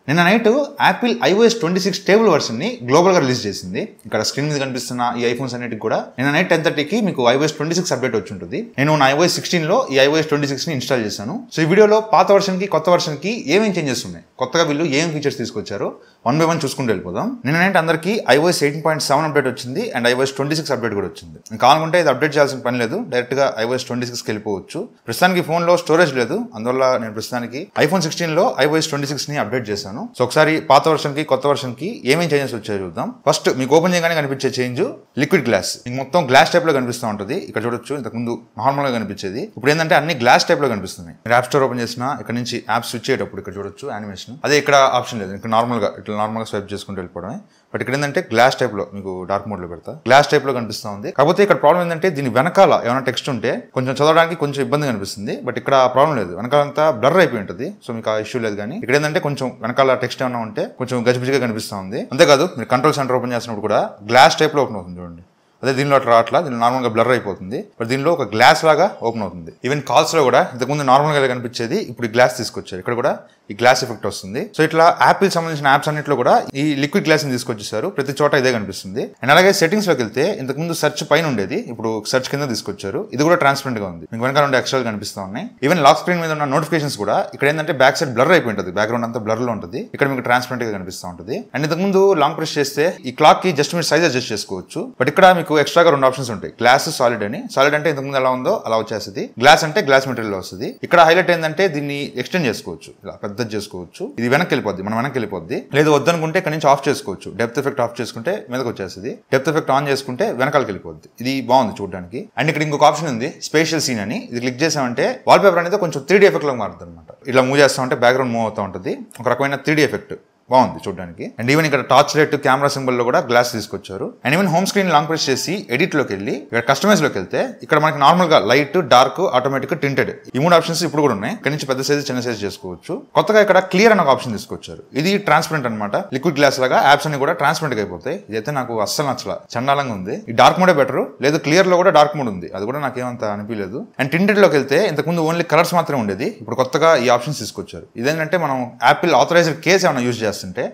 నిన్న night Apple iOS 26 stable version ని global గా రిలీజ్ చేసింది. ఇక్కడ స్క్రీన్ మీద కనిపిస్తున్న ఈ ఐఫోన్స్ అన్నిటికి కూడా నిన్న నైట్ 10:30కి మీకు iOS 26 అప్డేట్ వచ్చి ఉంటుంది. నేను నా iOS 16 లో ఈ iOS 26 ని ఇన్స్టాల్ చేశాను. సో ఈ వీడియోలో పాత వర్షన్ కి కొత్త వర్షన్ కి ఏమేం చేంజెస్ ఉన్నాయి, కొత్తగా వీళ్ళు ఏం ఫీచర్స్ తీసుకొచ్చారో 1 by 1 చూసుకుంటూ వెళ్ళిపోదాం. నిన్న నైట్ అందరికి iOS 18.7 అప్డేట్ వచ్చింది అండ్ iOS 26 అప్డేట్ కూడా వచ్చింది. కావాలంటే ఇది అప్డేట్ చేయాల్సిన పని లేదు, డైరెక్ట్ గా iOS 26 కి వెళ్ళిపోవచ్చు. ప్రస్తుతానికి ఫోన్ లో స్టోరేజ్ లేదు, అందువల్ల నేను ప్రస్తుతానికి iPhone 16 లో iOS 26 ని అప్డేట్ చేశాను. సో ఒకసారి పాత వర్షన్ కి కొత్త వర్షన్ కి ఏమేం చేంజెస్ వచ్చాయో చూద్దాం. ఫస్ట్ మీకు ఓపెన్ చేయగానే కనిపించే చేంజ్ లిక్విడ్ గ్లాస్. మీకు మొత్తం గ్లాస్ టైప్ లో కనిపిస్తూ ఉంటుంది. ఇక్కడ చూడొచ్చు, ఇంతకు ముందు నార్మల్ గా కనిపించేది, ఇప్పుడు ఏంటంటే అన్ని గ్లాస్ టైప్ లో కనిపిస్తున్నాయి. మీరు యాప్ స్టోర్ ఓపెన్ చేసినా ఇక్కడ నుంచి యాప్ స్విచ్ అయ్యేటప్పుడు ఇక్కడ చూడొచ్చు యానిమేషన్. అదే ఇక్కడ ఆప్షన్ లేదు, ఇక్కడ నార్మల్ గా ఇట్లా నార్మల్ గా స్వైప్ చేసుకుంటూ వెళ్ళిపోవడమే. బట్ ఇక్కడ ఏంటంటే గ్లాస్ టైప్ లో మీకు డార్క్ మోడ్ లో పెడతా, గ్లాస్ టైప్ లో కనిపిస్తా ఉంది. కాకపోతే ఇక్కడ ప్రాబ్లం ఏంటంటే దీని వెనకాల ఏమైనా టెక్స్ట్ ఉంటే కొంచెం చదవడానికి కొంచెం ఇబ్బంది కనిపిస్తుంది. బట్ ఇక్కడ ప్రాబ్లం లేదు, వెనకాలంతా బ్లర్ అయిపోయి ఉంటుంది. సో మీకు ఆ ఇష్యూ లేదు. కానీ ఇక్కడ ఏంటంటే కొంచెం వెనకాల టెక్స్ట్ ఏమైనా ఉంటే కొంచెం గజిబిజిగా కనిపిస్తా ఉంది. అంతేకాదు మీరు కంట్రోల్ సెంటర్ ఓపెన్ చేసినప్పుడు కూడా గ్లాస్ టైప్ లో ఓపెన్ అవుతుంది చూడండి. అదే దీనిలో అట్లా రావట్లా, దీనిలో నార్మల్ గా బ్లర్ అయిపోతుంది. బట్ దీనిలో ఒక గ్లాస్ లాగా ఓపెన్ అవుతుంది. ఈవెన్ కాల్స్ లో కూడా ఇంతకుముందు నార్మల్ గా కనిపించేది, ఇప్పుడు ఈ గ్లాస్ తీసుకొచ్చారు. ఇక్కడ కూడా ఈ గ్లాస్ ఎఫెక్ట్ వస్తుంది. సో ఇట్లా యాపిల్ సంబంధించిన యాప్స్ అన్నింటిలో కూడా ఈ లిక్విడ్ గ్లాస్ ని తీసుకొచ్చేసారు. ప్రతి చోట ఇదే కనిపిస్తుంది. అండ్ అలాగే సెట్టింగ్స్ లోకి వెళ్తే ఇంతకుముందు సెర్చ్ పైన ఉండేది, ఇప్పుడు సెర్చ్ కింద తీసుకొచ్చారు. ఇది కూడా ట్రాన్స్పరెంట్ గా ఉంది, మీకు వెనకాల ఉండే అక్షరాలు కనిపిస్తా ఉన్నాయి. ఈవెన్ లాక్ స్క్రీన్ మీద ఉన్న నోటిఫికేషన్స్ కూడా ఇక్కడ ఏంటంటే బ్యాక్ సైడ్ బ్లర్ అయిపోయి ఉంటుంది, బ్యాక్గ్రౌండ్ అంతా బ్లర్ లో ఉంటుంది. ఇక్కడ మీకు ట్రాన్స్పరెంట్ గా కనిపిస్తూ ఉంటుంది. అండ్ ఇంతకుముందు లాంగ్ ప్రెస్ చేస్తే ఈ క్లాక్ కి జస్ట్ మీరు సైజ్ అడ్జస్ట్ చేసుకోవచ్చు. బట్ ఇక్కడ మీకు ఎక్స్ట్రాగా 2 ఆప్షన్స్ ఉంటాయి. గ్లాస్, సాలిడ్ అని. సాలిడ్ అంటే ఇంతకుముందు ఎలా ఉందో అలా వచ్చేస్తుంది. గ్లాస్ అంటే గ్లాస్ మెటీరియల్ లో వస్తుంది. ఇక్కడ హైలైట్ ఏంటంటే దీన్ని ఎక్స్టెండ్ చేసుకోవచ్చు, ఇలా పెద్దది చేసుకోవచ్చు. ఇది వెనక్కి వెళ్ళిపోద్ది, మనం వెనక్కి వెళ్ళిపోద్ది. లేదు వద్దనుకుంటే ఇక్కడ నుంచి ఆఫ్ చేసుకోవచ్చు. డెప్త్ ఎఫెక్ట్ ఆఫ్ చేసుకుంటే మీదకి వచ్చేస్తుంది, డెప్త్ ఎఫెక్ట్ ఆన్ చేసుకుంటే వెనకాలకి వెళ్ళిపోద్ది. ఇది బాగుంది చూడడానికి. అండ్ ఇక్కడ ఇంకొక ఆప్షన్ ఉంది, స్పేషియల్ సీన్ అని. ఇది క్లిక్ చేసామంటే వాల్ పేపర్ అనేది కొంచెం 3D ఎఫెక్ట్ లో మారుతుంది అనమాట. ఇట్లా మూవ్ చేస్తామంటే బ్యాక్గ్రౌండ్ మూవ్ అవుతూ ఉంటుంది, ఒక రకమైన 3D ఎఫెక్ట్. బాగుంది చూడడానికి. అండ్ ఈవెన్ ఇక్కడ టార్చ్ లైట్, కెమెరా సింబల్ లో కూడా గ్లాస్ తీసుకొచ్చారు. And even home screen long press చేసి ఎడిట్ లోకి వెళ్ళి ఇక్కడ కస్టమైజ్ లోకి వెళ్తే ఇక్కడ మనకి నార్మల్ గా లైట్, డార్క్, ఆటోమేటిక్, టింటెడ్ ఈ 3 ఆప్షన్స్ ఇప్పుడు కూడా ఉన్నాయి. ఇక్కడ నుంచి పెద్ద సైజ్, చిన్న సైజ్ చేసుకోవచ్చు. కొత్తగా ఇక్కడ క్లియర్ అనే ఒక ఆప్షన్ తీసుకొచ్చారు. ఇది ట్రాన్స్పరెంట్ అనమాట. లిక్విడ్ గ్లాస్ లాగా యాప్స్ అన్ని కూడా ట్రాన్స్పరెంట్ గా అయిపోతాయి. ఇదైతే నాకు అస్సలు నచ్చల, చండాలంగా ఉంది. ఈ డార్క్ మోడే బెటర్, లేదు క్లియర్ లో కూడా డార్క్ మోడ్ ఉంది, అది కూడా నాకేమంత అనిపించలేదు. అండ్ టింటెడ్ లోకి వెళ్తే ఇంతకుముందు ఓన్లీ కలర్స్ మాత్రమే ఉండేది, ఇప్పుడు కొత్తగా ఈ ఆప్షన్స్ తీసుకొచ్చారు. ఇదేంటంటే మనం యాపిల్ ఆథరైజ్డ్ కేస్ ఏమైనా యూజ్ చేస్తుంటే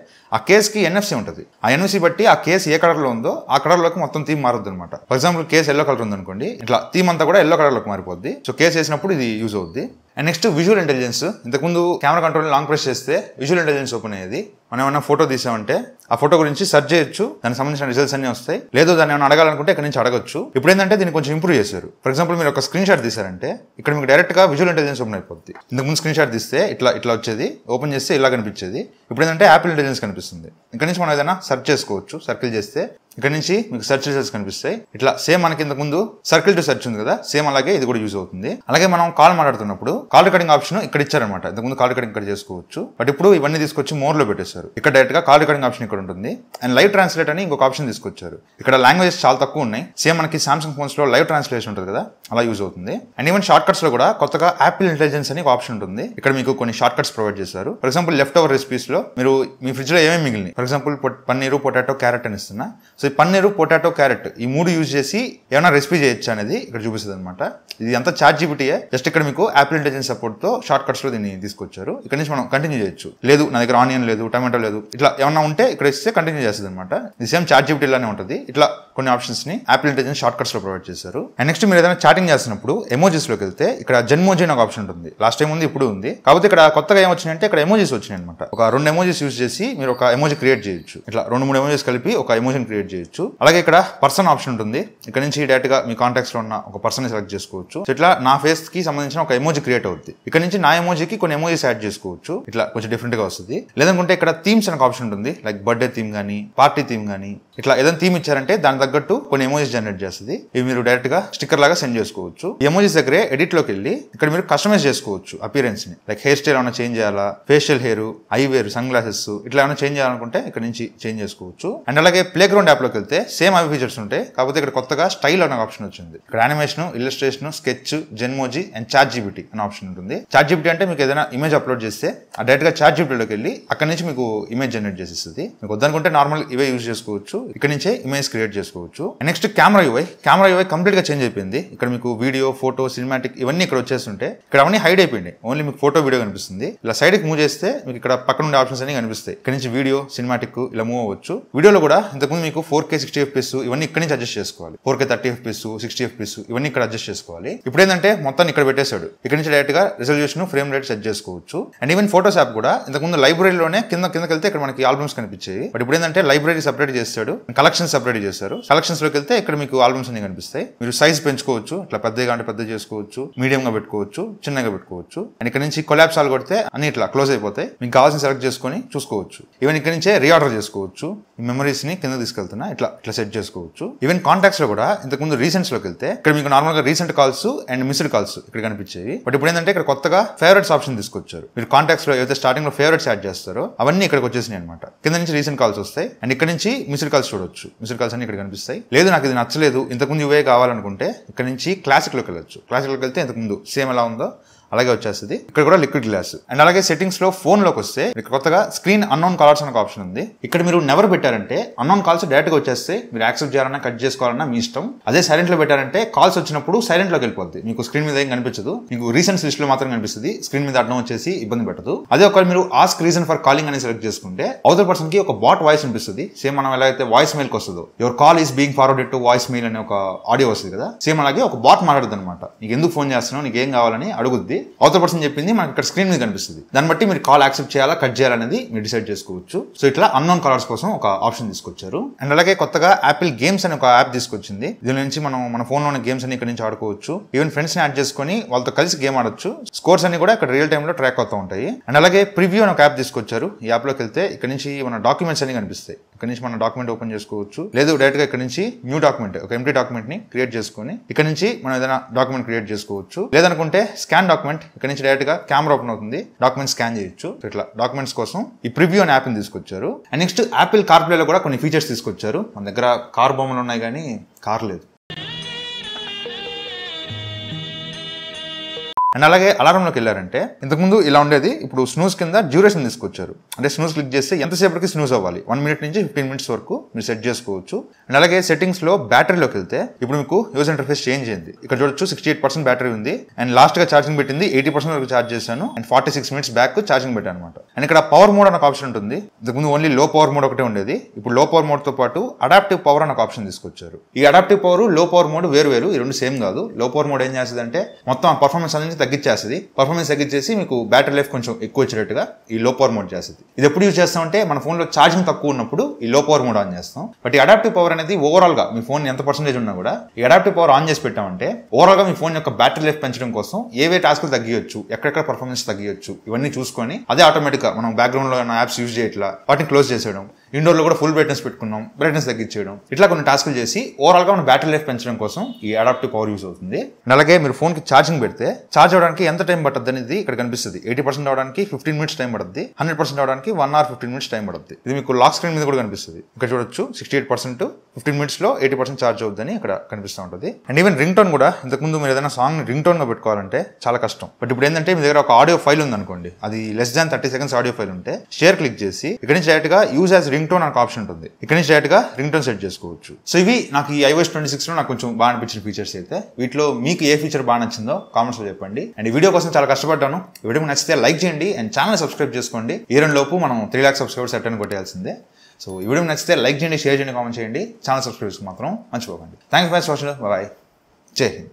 ఆ కేసుకి NFC ఉంటుంది. ఆ NFC బట్టి ఆ కేసు ఏ కలర్ లో ఉందో ఆ కలర్ లోకి మొత్తం థీమ్ మారుద్ది అనమాట. For example case yellow colour ఉంది అనుకోండి, ఇట్లా థీమ్ అంతా కూడా ఎల్లో కలర్ లోకి మారిపోద్ది. సో కేసు వేసినప్పుడు ఇది యూజ్ అవుద్ది. And next visual intelligence. ఇంతకుముందు కెమెరా కంట్రోల్ లాంగ్ ప్రెస్ చేస్తే విజువల్ ఇంటెలిజెన్స్ ఓపెన్ అయ్యేది. మనం ఏమైనా ఫోటో తీసామంటే ఆ ఫోటో గురించి సెర్చ్ చేయొచ్చు, దానికి సంబంధించిన రిజల్ట్స్ అన్ని వస్తాయి. లేదు దాన్ని ఏమైనా అడగాలనుకుంటే ఇక్కడ నుంచి అడగొచ్చు. ఇప్పుడు ఏంటంటే దీన్ని కొంచెం ఇంప్రూవ్ చేశారు. ఫర్ ఎగ్జాంపుల్ మీరు ఒక స్క్రీన్ షాట్ తీసారంటే ఇక్కడ మీకు డైరెక్ట్ గా విజువల్ ఇంటెలిజెన్స్ ఓపెన్ అయిపోద్ది. ఇంతకుముందు స్క్రీన్ షాట్ తీస్తే ఇట్లా వచ్చేది, ఓపెన్ చేస్తే ఇలా కనిపించేది. ఇప్పుడు ఏంటంటే యాపిల్ ఇంటెలిజెన్స్ కనిపిస్తుంది. ఇక్కడ నుంచి మనం ఏదైనా సెర్చ్ చేసుకోవచ్చు. సర్కిల్ చేస్తే ఇక్కడ నుంచి మీకు సెర్చ్ రిజల్ట్స్ కనిపిస్తాయి. ఇట్లా సేమ్ మనకి ఇంతకు ముందు సర్కిల్ టు సెర్చ్ ఉంది కదా, సేమ్ అలాగే ఇది కూడా యూజ్ అవుతుంది. అలాగే మనం కాల్ మాట్లాడుతున్నప్పుడు కాల్ రికార్డింగ్ ఆప్షన్ ఇక్కడ ఇచ్చారనమాట. ఇంతకుముందు కాల్ రికార్డింగ్ ఇక్కడ చేసుకోవచ్చు, బట్ ఇప్పుడు ఇవన్నీ తీసుకొచ్చి మోర్ లో పెట్టేశారు. ఇక్కడ డైరెక్ట్ గా కాల్ రికార్డింగ్ ఆప్షన్ ఇక్కడ ఉంటుంది. అండ్ లైవ్ ట్రాన్స్లేట్ అని ఇంకొక ఆప్షన్ తీసుకొచ్చారు. ఇక్కడ లాంగ్వేజెస్ చాలా తక్కువ ఉన్నాయి. సేమ్ మనకి సామ్సంగ్ ఫోన్స్ లో లైవ్ ట్రాన్స్లేషన్ ఉంటుంది కదా, అలా యూజ్ అవుతుంది. అండ్ ఈవెన్ షార్ట్ కట్స్ లో కూడా కొత్తగా యాపిల్ ఇంటెలిజెన్స్ అని ఒక ఆప్షన్ ఉంటుంది. ఇక్కడ మీకు కొన్ని షార్ట్ కట్స్ ప్రొవైడ్ చేశారు. For example leftover recipes లో మీరు మీ ఫ్రిడ్జ్ లో ఏమేమి మిగిలినాయి, for example paneer, potato, carrot అని ఇస్తున్నా. సో ఈ పన్నీరు, పొటాటో, క్యారెట్ ఈ 3 యూజ్ చేసి ఏమైనా రెసిపీ చేయొచ్చు అనేది ఇక్కడ చూపిస్తుంది అనమాట. ఇది అంతా చాట్ జీపీటీయే, జస్ట్ ఇక్కడ మీకు యాపిల్ ఇంటెలిజెన్స్ సపోర్ట్ తో షార్ట్ కట్స్ లో దీన్ని తీసుకొచ్చారు. ఇక్కడ నుంచి మనం కంటిన్యూ చేయొచ్చు. లేదు నా దగ్గర ఆనియన్ లేదు, టమాటో లేదు, ఇట్లా ఏమన్నా ఉంటే ఇక్కడ ఇస్తే కంటిన్యూ చేస్తుంది అనమాట. ఇది సేమ్ చాట్ జీపీటీ లానే ఉంటుంది. ఇట్లా కొన్ని ఆప్షన్స్ ని యాపిల్ ఇంటెలిజెన్స్ షార్ట్ కట్స్ లో ప్రొవైడ్ చేశారు. అండ్ నెక్స్ట్ మీరు ఏదైనా చాటింగ్ చేస్తున్నప్పుడు ఎమోజీస్ లోకి వెళ్తే ఇక్కడ జెన్మోజీ అని ఒక ఆప్షన్ ఉంటుంది. లాస్ట్ టైం ఉంది, ఇప్పుడు ఉంది. కాకపోతే ఇక్కడ కొత్తగా ఏమొచ్చినాయంటే ఇక్కడ ఎమోజీస్ వచ్చినాయి అనమాట. ఒక 2 ఎమోజీస్ యూజ్ చేసి మీరు ఒక ఎమోజీ క్రియేట్ చేయొచ్చు. ఇట్లా 2-3 ఎమోజీస్ కలిపి ఒక ఎమోజీని క్రియేట్ చేయొచ్చు. అలాగే ఇక్కడ పర్సన్ ఆప్షన్ ఉంటుంది. ఇక్కడ నుంచి డైరెక్ట్ గా మీ కాంటాక్ట్స్ లో ఉన్న ఒక పర్సన్ సెలెక్ట్ చేసుకోవచ్చు. ఇట్లా నా ఫేస్ కి సంబంధించిన ఒక ఎమోజీ క్రియేట్ అవుతుంది. ఇక్కడ నుంచి నా ఎమోజీకి కొన్ని ఎమోజీస్ యాడ్ చేసుకోవచ్చు. ఇట్లా కొంచెం డిఫరెంట్ గా వస్తుంది. లేదనుకుంటే ఇక్కడ థీమ్స్ అనే ఆప్షన్ ఉంటుంది. లైక్ బర్త్డే థీమ్ గానీ, పార్టీ థీమ్ గానీ, ఇట్లా ఏదైనా థీమ్ ఇచ్చారంటే దాని తగ్గట్టు కొన్ని ఎమోజీస్ జనరేట్ చేస్తుంది. ఇవి మీరు డైరెక్ట్ గా స్టిక్కర్ లాగా సెండ్ చేసుకోవచ్చు. ఈ ఎమోజీస్ దగ్గరే ఎడిట్ లోకి వెళ్ళి ఇక్కడ మీరు కస్టమైజ్ చేసుకోవచ్చు అపియరెన్స్ ని. లైక్ హెయిర్ స్టైల్ ఏమైనా చేంజ్ చేయాలా, facial hair, eyewear, sunglasses ఇట్లా ఏమైనా చేంజ్ చేయాలనుకుంటే ఇక్కడ నుంచి చేంజ్ చేసుకోవచ్చు. అండ్ అలాగే ప్లే గ్రౌండ్ యాప్ లోకి వెళ్తే సేమ్ అవి ఫీచర్స్ ఉంటాయి. కాకపోతే ఇక్కడ కొత్తగా స్టైల్ అనే ఆప్షన్ వచ్చింది. ఇక్కడ animation, illustration, sketch, Genmoji and chat GPT అనే ఆప్షన్ ఉంటుంది. చాట్ జీపీటీ అంటే మీకు ఏదైనా ఇమేజ్ అప్లోడ్ చేస్తే డైరెక్ట్ గా చాట్ జీపీటీలోకి వెళ్ళి అక్కడ నుంచి మీకు ఇమేజ్ జనరేట్ చేసేస్తుంది. మీకు వద్దనుకుంటే నార్మల్ ఇవే యూజ్ చేసుకోవచ్చు. ఇక్కడ నుంచే ఇమేజ్ క్రియేట్ చేసుకోవచ్చు. నెక్స్ట్ కెమెరా యూఐ కంప్లీట్ గా చేంజ్ అయిపోయింది. ఇక్కడ మీకు వీడియో, ఫోటో, సినిమాటిక్ ఇవన్నీ ఇక్కడ వచ్చేస్తుంటే ఇక్కడ అవన్నీ హైడ్ అయిపోయింది. ఓన్లీ మీకు ఫోటో, వీడియో కనిపిస్తుంది. ఇలా సైడ్ కి మూవ్ చేస్తే మీకు ఇక్కడ పక్కన ఉండే ఆప్షన్స్ అన్ని కనిపిస్తాయి. ఇక్కడ నుంచి వీడియో, సినిమాటిక్ ఇలా మూవ్ అవ్వచ్చు. వీడియోలో కూడా ఇంతకుముందు మీకు 4K 60 FPS ఇవన్నీ ఇక్కడ నుంచి అడ్జస్ట్ చేసుకోవాలి. 4K 30 FPS 60 FPS ఇవన్నీ ఇక్కడ అడ్జస్ట్ చేసుకోవాలి. ఇప్పుడు ఏంటంటే మొత్తం ఇక్కడ పెట్టేశాడు. ఇక్కడ నుంచి డైరెక్ట్ గా రిజల్యూషన్, ఫ్రేమ్ రేట్ సెట్ చేసుకోవచ్చు. అండ్ ఈవెన్ ఫోటోస్ యాప్ కూడా ఇంతకుముందు లైబ్రరీలోనే కిందకి వెళ్తే ఇక్కడ మనకి ఆల్బమ్స్ కనిపించాయి. బట్ ఇప్పుడు ఏంటంటే లైబ్రరీ సెపరేట్ చేస్తాడు, కలెక్షన్స్ సెపరేట్ చేస్తారు. కలెక్షన్స్ లోకి వెళ్తే ఇక్కడ మీకు ఆల్బమ్స్ అన్ని కనిపిస్తాయి. మీరు సైజ్ పెంచుకోవచ్చు, ఇట్లా పెద్దగా అంటే పెద్ద చేసుకోవచ్చు, మీడియం గా పెట్టుకోవచ్చు, చిన్నగా పెట్టుకోవచ్చు. అండ్ ఇక్కడ నుంచి కొలాబ్స్ ఆల్ కొడితే అన్ని ఇట్లా క్లోజ్ అయిపోతాయి. మీకు కావాల్సిన సెలెక్ట్ చేసుకొని చూసుకోవచ్చు. ఈవెన్ ఇక్కడ నుంచే రీఆర్డర్ చేసుకోవచ్చు. ఈ మెమరీస్ ని కింద తీసుకెళ్తున్నా ఇట్లా సెట్ చేసుకోవచ్చు. ఈవెన్ కాంటాక్ట్స్ లో కూడా ఇంతకుముందు రీసెంట్స్ లోకి వెళ్తే ఇక్కడ మీకు నార్మల్ గా recent calls and missed calls ఇక్కడ కనిపించాయి. బట్ ఇప్పుడు ఏంటంటే ఇక్కడ కొత్తగా ఫేవరెట్స్ ఆప్షన్ తీసుకొచ్చారు. మీరు కాంటాక్ట్స్ లో ఏదైతే స్టార్టింగ్ లో ఫేవరెట్స్ యాడ్ చేస్తారో అవన్నీ ఇక్కడికి వచ్చేసినాయి అనమాట. కింద నుంచి రీసెంట్ కాల్స్ వస్తాయి అండ్ ఇక్కడ నుంచి మిస్డ్ కాల్స్ చూడొచ్చు. మిస్డ్ కాల్స్ అన్ని ఇక్కడ కనిపిస్తాయి. లేదు నాకు ఇది నచ్చలేదు, ఇంతకుముందు ఇవే కావాలనుకుంటే ఇక్కడ నుంచి క్లాసిక్ లోకి వెళ్ళొచ్చు. క్లాసిక్ లోకి వెళ్తే ఇంతకుముందు సేమ్ ఎలా ఉందో అలాగే వచ్చేస్తుంది. ఇక్కడ కూడా లిక్విడ్ గ్లాస్. అండ్ అలాగే సెట్టింగ్స్ లో ఫోన్ లోకి వస్తే ఇక్కడ కొత్తగా స్క్రీన్ అన్నోన్ కాలర్స్ అనే ఆప్షన్ ఉంది. ఇక్కడ మీరు నెవర్ పెట్టారంటే అన్నోన్ కాల్స్ డైరెక్ట్ గా వచ్చేస్తే మీరు యాక్సెప్ట్ చేయాలన్నా కట్ చేసుకోవాలన్నా మీ ఇష్టం. అదే సైలెంట్ లో పెట్టారంటే కాల్స్ వచ్చినప్పుడు సైలెంట్ లోకి వెళ్ళిపోద్ది. మీకు స్క్రీన్ మీద ఏం కనిపించదు, మీకు రీసెంట్స్ లిస్ట్ లో మాత్రం కనిపిస్తుంది. స్క్రీన్ మీద అడ్డం వచ్చేసి ఇబ్బంది పెట్టదు. అదే ఒకవేళ మీరు ఆస్క్ రీజన్ ఫర్ కాలింగ్ అని సెలెక్ట్ చేసుకుంటే అవతల పర్సన్ కి ఒక బాట్ వాయిస్ అనిపిస్తుంది. సేమ్ మనం ఎలా అయితే వాయిస్ మెయిల్ కి వస్తుందో your call is being forwarded to voice mail అనే ఒక ఆడియో వస్తుంది కదా, సేమ్ అలాగే ఒక బాట్ మాట్లాడుతుంది అనమాట. నీకు ఎందుకు ఫోన్ చేస్తున్నావు, నీకు ఏం కావాలని అడుగుద్ది. అవతల పర్సన్ చెప్పింది మనకి ఇక్కడ స్క్రీన్ మీద కనిపిస్తుంది. దాన్ని బట్టి మీరు కాల్ యాక్సెప్ట్ చేయాలా కట్ చేయాలనేది మీరు డిసైడ్ చేసుకోవచ్చు. సో ఇట్లా అన్నోన్ కాలర్స్ కోసం ఒక ఆప్షన్ తీసుకొచ్చారు. అండ్ అలాగే కొత్తగా యాపిల్ గేమ్స్ అనే ఒక యాప్ తీసుకొచ్చింది. దీని నుంచి మనం మన ఫోన్ లో ఉన్న గేమ్స్ అన్ని ఇక్కడ నుంచి ఆడుకోవచ్చు. ఈవెన్ ఫ్రెండ్స్ ని యాడ్ చేసుకుని వాళ్ళతో కలిసి గేమ్ ఆడొచ్చు. స్కోర్స్ అన్ని కూడా ఇక్కడ రియల్ టైమ్ లో ట్రాక్ అవుతూ ఉంటాయి. అండ్ అలాగే ప్రివ్యూ అని ఒక యాప్ తీసుకొచ్చారు. ఈ యాప్ లోకి వెళ్తే ఇక్కడ నుంచి మన డాక్యుమెంట్స్ అన్ని కనిపిస్తాయి. ఇక్కడ నుంచి మన డాక్యుమెంట్ ఓపెన్ చేసుకోవచ్చు. లేదు డైరెక్ట్ గా ఇక్కడ నుంచి న్యూ డాక్యుమెంట్, ఒక ఎంప్టీ డాక్యుమెంట్ ని క్రియేట్ చేసుకుని ఇక్కడ నుంచి మనం ఏదైనా డాక్యుమెంట్ క్రియేట్ చేసుకోవచ్చు. లేదనుకుంటే స్కాన్ డాక్యుమెంట్, ఇక్కడ నుంచి డైరెక్ట్ గా కెమెరా ఓపెన్ అవుతుంది, డాక్యుమెంట్ స్కాన్ చేయొచ్చు. ఇట్లా డాక్యుమెంట్స్ కోసం ఈ ప్రివ్యూ అనే యాప్ ని తీసుకొచ్చారు. అండ్ నెక్స్ట్ యాపిల్ కార్ప్లే లో కూడా కొన్ని ఫీచర్స్ తీసుకొచ్చారు. మన దగ్గర కార్ బొమ్మలు ఉన్నాయి కానీ కార్ లేదు. అండ్ అలాగే అలారంలోకి వెళ్ళారంటే ఇంతకుముందు ఇలా ఉండేది, ఇప్పుడు స్నూజ్ కింద డ్యూరేషన్ తీసుకొచ్చారు. అంటే స్నూజ్ క్లిక్ చేస్తే ఎంతసేపటికి స్నూజ్ అవ్వాలి, 1 minute నుంచి 15 minutes వరకు మీరు సెట్ చేసుకోవచ్చు. అండ్ అలాగే సెట్టింగ్స్ లో బ్యాటరీలోకి వెళ్తే ఇప్పుడు మీకు యూజర్ ఇంటర్ఫేస్ చేంజ్ అయింది. ఇక్కడ చూడొచ్చు 68% బ్యాటరీ ఉంది. అండ్ లాస్ట్ గా ఛార్జింగ్ పెట్టింది 80% వరకు ఛార్జ్ చేశాను. అండ్ 46 minutes బ్యాక్ ఛార్జింగ్ పెట్టాను అనమాట. అండ్ ఇక్కడ పవర్ మోడ్ అనే ఒక ఆప్షన్ ఉంటుంది. ఇంతకుముందు ఓన్లీ లో పవర్ మోడ్ ఒకటే ఉండేది. ఇప్పుడు లో పవర్ మోడ్ తో పాటు అడాప్టివ్ పవర్ అనే ఒక ఆప్షన్ తీసుకొచ్చారు. ఈ అడాప్టివ్ పవర్, లో పవర్ మోడ్ వేరు, ఈ రెండు సేమ్ కాదు. లో పవర్ మోడ్ ఏం చేస్తుంది అంటే మొత్తం పర్ఫార్మెన్స్ అనేది తగ్గించేస్తుంది. పర్ఫార్మెన్స్ తగ్గించేసి మీకు బ్యాటరీ లైఫ్ కొంచెం ఎక్కువ వచ్చేటట్టుగా ఈ లో పవర్ మోడ్ చేస్తుంది. ఇది ఎప్పుడు యూజ్ చేస్తామంటే మన ఫోన్ లో ఛార్జింగ్ తక్కువ ఉన్నప్పుడు ఈ లో పవర్ మోడ్ ఆన్ చేస్తాం. బట్ ఈ అడాప్టివ్ పవర్ అనేది ఓవరాల్ గా మీ ఫోన్ ఎంత పర్సెంటేజ్ ఉన్నా కూడా ఈ అడాప్టివ్ పవర్ ఆన్ చేసి పెట్టామంటే ఓవరాల్ గా మీ ఫోన్ యొక్క బ్యాటరీ లైఫ్ పెంచడం కోసం ఏవే టాస్క్లు తగ్గించచ్చు, ఎక్కడెక్కడ పర్ఫార్మెన్స్ తగ్గించచ్చు ఇవన్నీ చూసుకొని అదే ఆటోమేటిక్ గా మనం బ్యాక్గ్రౌండ్ లో యాప్స్ యూజ్ చేయట్లా వాటిని క్లోజ్ చేసేయడం, ఇండోర్ లో కూడా ఫుల్ బ్రైట్నెస్ పెట్టుకున్నాం, బ్రైట్నెస్ తగ్గించేయడం, ఇట్లా కొన్ని టాస్క్లు చేసి ఓవరాల్ గా మన బ్యాటరీ లైఫ్ పెంచడం కోసం ఈ అడాప్టివ్ పవర్ యూజ్ అవుతుంది. అలాగే మీరు ఫోన్ కి ఛార్జింగ్ పెడితే ఛార్జ్ అవడానికి ఎంత టైం పడుతుంది అనేది ఇక్కడ కనిపిస్తుంది. 80% అవడానికి 15 minutes టైం పడుతుంది. 100% అవడానికి 1 hour 15 minutes టైం పడుతుంది. ఇది మీకు లాక్ స్క్రీన్ మీద కూడా కనిపిస్తుంది. ఇక్కడ చూడొచ్చు 68% 15 minutes లో 80% ఛార్జ్ అవుతుందని ఇక్కడ కనిపిస్తూ ఉంటుంది. అండ్ ఈవెన్ రింగ్ టోన్ కూడా ఇంతకుముందు మీరు ఏదైనా సాంగ్ రింగ్ టోన్ గా పెట్టుకోవాలంటే చాలా కష్టం. బట్ ఇప్పుడు ఏంటంటే మీ దగ్గర ఒక ఆడియో ఫైల్ ఉంది అనుకోండి, అది less than 30 seconds audio file ఉంటే షేర్ క్లిక్ చేసి ఇక్కడ నుంచి డైరెక్ట్ గా యూజ్ యాజ్ రింగ్ టోన్ అనే ఆప్షన్ ఉంటుంది. ఇక్కడ నుంచి డైరెక్ట్ గా రింగ్ టోన్ సెట్ చేసుకోవచ్చు. సో ఇవి నాకు ఈ iOS 26 లో నాకు కొంచెం బాగా అనిపించిన ఫీచర్స్ అయితే. వీటిలో మీకు ఏ ఫీచర్ బాగా నచ్చిందో కామెంట్స్ లో చెప్పండి. అండ్ ఈ వీడియో కోసం చాలా కష్టపడ్డాను. ఈ వీడియో నచ్చితే లైక్ చేయండి అండ్ ఛానల్ సబ్స్క్రైబ్ చేసుకోండి. ఈ 2 లోపు మనం 3 lakhs సబ్స్క్రైబర్స్ అటెండ్ కొట్టేయాల్సిందే. సో ఈ వీడియో నచ్చితే లైక్ చేయండి, షేర్ చేయండి, కామెంట్ చేయండి. ఛానల్ సబ్స్క్రైబ్ మాత్రం మర్చిపోకండి. Thanks for watching. బాయ్. జై హింద్.